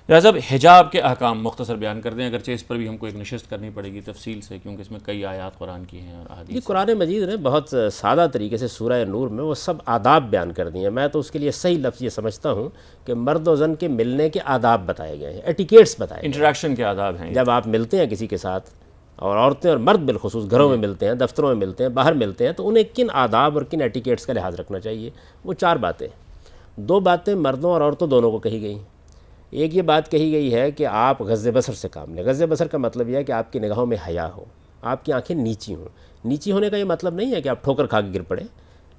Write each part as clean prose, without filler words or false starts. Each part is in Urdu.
صاحب حجاب کے احکام مختصر بیان کر دیں، اگرچہ اس پر بھی ہم کو ایک نشست کرنی پڑے گی تفصیل سے، کیونکہ اس میں کئی آیات قرآن کی ہیں اور احادیث۔ یہ قرآن مجید نے بہت سادہ طریقے سے سورہ نور میں وہ سب آداب بیان کر دیے ہیں۔ میں تو اس کے لیے صحیح لفظ یہ سمجھتا ہوں کہ مرد و زن کے ملنے کے آداب بتائے گئے ہیں، ایٹیکیٹس بتائے گئے ہیں، انٹریکشن کے آداب ہیں۔ جب آپ ملتے ہیں کسی کے ساتھ، اور عورتیں اور مرد بالخصوص گھروں میں ملتے ہیں، دفتروں میں ملتے ہیں، باہر ملتے ہیں، تو انہیں کن آداب اور کن ایٹیکیٹس کا لحاظ رکھنا چاہیے۔ وہ 4 باتیں، 2 باتیں مردوں اور عورتوں دونوں کو کہی گئی ہیں۔ ایک یہ بات کہی گئی ہے کہ آپ غض بصر سے کام لیں۔ غض بصر کا مطلب یہ ہے کہ آپ کی نگاہوں میں حیا ہو، آپ کی آنکھیں نیچی ہوں۔ نیچی ہونے کا یہ مطلب نہیں ہے کہ آپ ٹھوکر کھا کے گر پڑیں،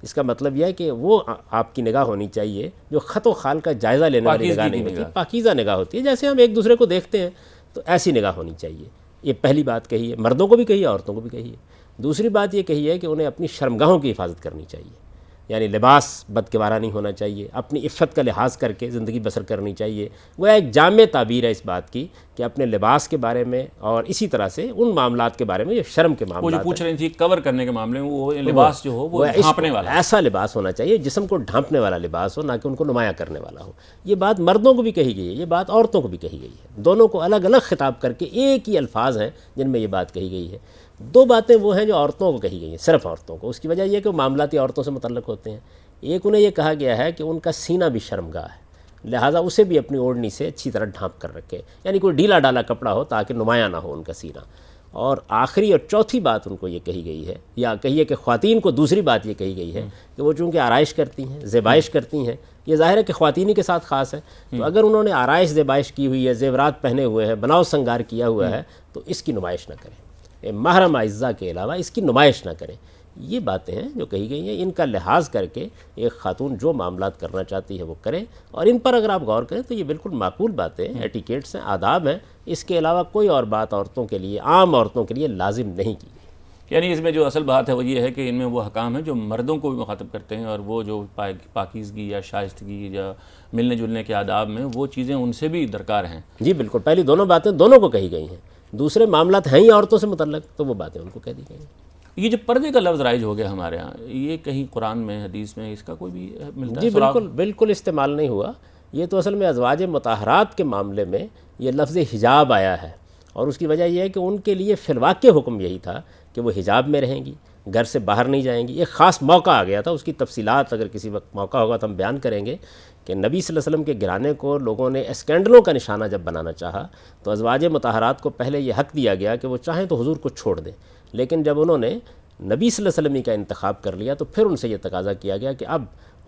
اس کا مطلب یہ ہے کہ وہ آپ کی نگاہ ہونی چاہیے جو خط و خال کا جائزہ لینے والی نگاہ نہیں ہوتی، پاکیزہ نگاہ ہوتی ہے، جیسے ہم ایک دوسرے کو دیکھتے ہیں تو ایسی نگاہ ہونی چاہیے۔ یہ پہلی بات کہی ہے، مردوں کو بھی کہی ہے، عورتوں کو بھی کہی ہے۔ دوسری بات یہ کہی ہے کہ انہیں اپنی شرمگاہوں کی حفاظت کرنی چاہیے، یعنی لباس بدکوارہ نہیں ہونا چاہیے، اپنی عفت کا لحاظ کر کے زندگی بسر کرنی چاہیے۔ وہ ایک جامع تعبیر ہے اس بات کی کہ اپنے لباس کے بارے میں اور اسی طرح سے ان معاملات کے بارے میں جو شرم کے معاملات وہ جو پوچھ رہی تھی کور کرنے کے معاملے میں، وہ لباس جو ہو وہ ڈھانپنے والا، ایسا لباس ہونا چاہیے جسم کو ڈھانپنے والا لباس ہو، نہ کہ ان کو نمایاں کرنے والا ہو۔ یہ بات مردوں کو بھی کہی گئی ہے، یہ بات عورتوں کو بھی کہی گئی ہے، دونوں کو الگ الگ خطاب کر کے ایک ہی الفاظ ہیں جن میں یہ بات کہی گئی ہے۔ 2 باتیں وہ ہیں جو عورتوں کو کہی گئی ہیں، صرف عورتوں کو۔ اس کی وجہ یہ کہ وہ معاملاتی عورتوں سے متعلق ہوتے ہیں۔ ایک انہیں یہ کہا گیا ہے کہ ان کا سینہ بھی شرمگاہ ہے، لہٰذا اسے بھی اپنی اوڑھنی سے اچھی طرح ڈھانپ کر رکھے، یعنی کوئی ڈھیلا ڈالا کپڑا ہو تاکہ نمایاں نہ ہو ان کا سینہ۔ اور آخری اور چوتھی بات ان کو یہ کہی گئی ہے، یا کہیے کہ خواتین کو دوسری بات یہ کہی گئی ہے کہ وہ چونکہ آرائش کرتی ہیں، زیبائش کرتی ہیں، یہ ظاہر ہے کہ خواتین کے ساتھ خاص ہے، تو اگر انہوں نے آرائش زیبائش کی ہوئی ہے، زیورات پہنے ہوئے ہیں، بناؤ سنگار کیا ہوا ہے، تو اس کی نمائش نہ کریں، محرم اعزہ کے علاوہ اس کی نمائش نہ کریں۔ یہ باتیں ہیں جو کہی گئی ہیں، ان کا لحاظ کر کے ایک خاتون جو معاملات کرنا چاہتی ہے وہ کرے، اور ان پر اگر آپ غور کریں تو یہ بالکل معقول باتیں ہیں، ایٹیکیٹس ہیں، آداب ہیں۔ اس کے علاوہ کوئی اور بات عورتوں کے لیے، عام عورتوں کے لیے لازم نہیں کی گئی۔ یعنی اس میں جو اصل بات ہے وہ یہ ہے کہ ان میں وہ حکام ہیں جو مردوں کو بھی مخاطب کرتے ہیں، اور وہ جو پاکیزگی یا شائستگی یا ملنے جلنے کے آداب میں وہ چیزیں ان سے بھی درکار ہیں۔ جی بالکل، پہلی دونوں باتیں دونوں کو کہی گئی ہیں، دوسرے معاملات ہیں ہی عورتوں سے متعلق تو وہ باتیں ان کو کہہ دی گئی ہیں۔ یہ جو پردے کا لفظ رائج ہو گیا ہمارے ہاں، یہ کہیں قرآن میں، حدیث میں اس کا کوئی بھی ملتا ہے؟ جی بالکل استعمال نہیں ہوا۔ یہ تو اصل میں ازواج مطہرات کے معاملے میں یہ لفظ حجاب آیا ہے، اور اس کی وجہ یہ ہے کہ ان کے لیے فی الواقع حکم یہی تھا کہ وہ حجاب میں رہیں گی، گھر سے باہر نہیں جائیں گی۔ ایک خاص موقع آ گیا تھا، اس کی تفصیلات اگر کسی وقت موقع ہوگا تو ہم بیان کریں گے کہ نبی صلی اللہ علیہ وسلم کے گھرانے کو لوگوں نے اسکینڈلوں کا نشانہ جب بنانا چاہا تو ازواج مطہرات کو پہلے یہ حق دیا گیا کہ وہ چاہیں تو حضور کو چھوڑ دیں، لیکن جب انہوں نے نبی صلی اللہ علیہ وسلم کا انتخاب کر لیا تو پھر ان سے یہ تقاضا کیا گیا کہ اب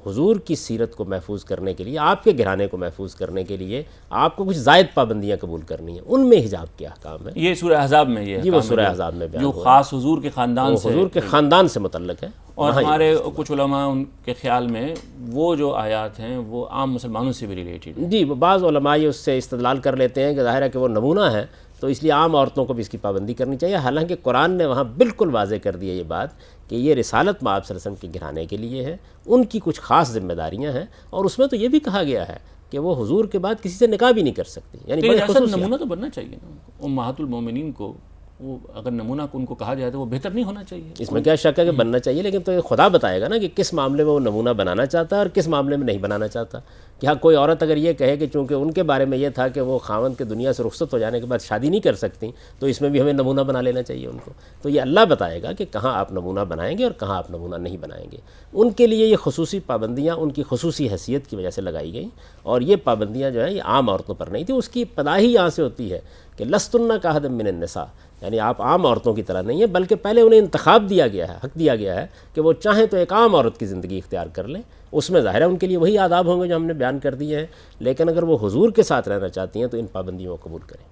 حضور کی سیرت کو محفوظ کرنے کے لیے، آپ کے گھرانے کو محفوظ کرنے کے لیے آپ کو کچھ زائد پابندیاں قبول کرنی ہیں۔ ان میں حجاب کے احکام ہیں۔ یہ سورہ احزاب میں یہ جی وہ سورہ احزاب میں بیان جو ہوا، خاص حضور کے خاندان سے، حضور کے خاندان سے متعلق ہے۔ اور ہمارے کچھ علماء ان کے خیال میں وہ جو آیات ہیں وہ عام مسلمانوں سے بھی ریلیٹڈ ہیں۔ جی بعض علماء اس سے استدلال کر لیتے ہیں کہ ظاہر ہے کہ وہ نمونہ ہے، تو اس لیے عام عورتوں کو بھی اس کی پابندی کرنی چاہیے، حالانکہ قرآن نے وہاں بالکل واضح کر دیا یہ بات کہ یہ رسالت مآب صلی اللہ علیہ وسلم کے گھرانے کے لیے ہے، ان کی کچھ خاص ذمہ داریاں ہیں، اور اس میں تو یہ بھی کہا گیا ہے کہ وہ حضور کے بعد کسی سے نکاح بھی نہیں کر سکتی، یعنی بڑے خصوصیات۔ نمونہ تو بننا چاہیے نا امہات المومنین کو، وہ اگر نمونہ کو ان کو کہا جائے تو وہ بہتر نہیں ہونا چاہیے؟ اس میں کیا شک ہے کہ بننا چاہیے، لیکن تو یہ خدا بتائے گا نا کہ کس معاملے میں وہ نمونہ بنانا چاہتا ہے اور کس معاملے میں نہیں بنانا چاہتا۔ کہ ہاں کوئی عورت اگر یہ کہے کہ چونکہ ان کے بارے میں یہ تھا کہ وہ خاوند کے دنیا سے رخصت ہو جانے کے بعد شادی نہیں کر سکتی، تو اس میں بھی ہمیں نمونہ بنا لینا چاہیے ان کو، تو یہ اللہ بتائے گا کہ کہاں آپ نمونہ بنائیں گے اور کہاں آپ نمونہ نہیں بنائیں گے۔ ان کے لیے یہ خصوصی پابندیاں ان کی خصوصی حیثیت کی وجہ سے لگائی گئیں، اور یہ پابندیاں جو ہیں یہ عام عورتوں پر نہیں تھی۔ اس کی ابتدا ہی یہاں سے ہوتی ہے کہ لستن کاحد من النساء، یعنی آپ عام عورتوں کی طرح نہیں ہیں، بلکہ پہلے انہیں انتخاب دیا گیا ہے، حق دیا گیا ہے کہ وہ چاہیں تو ایک عام عورت کی زندگی اختیار کر لیں، اس میں ظاہر ہے ان کے لیے وہی آداب ہوں گے جو ہم نے بیان کر دیے ہیں، لیکن اگر وہ حضور کے ساتھ رہنا چاہتی ہیں تو ان پابندیوں کو قبول کریں۔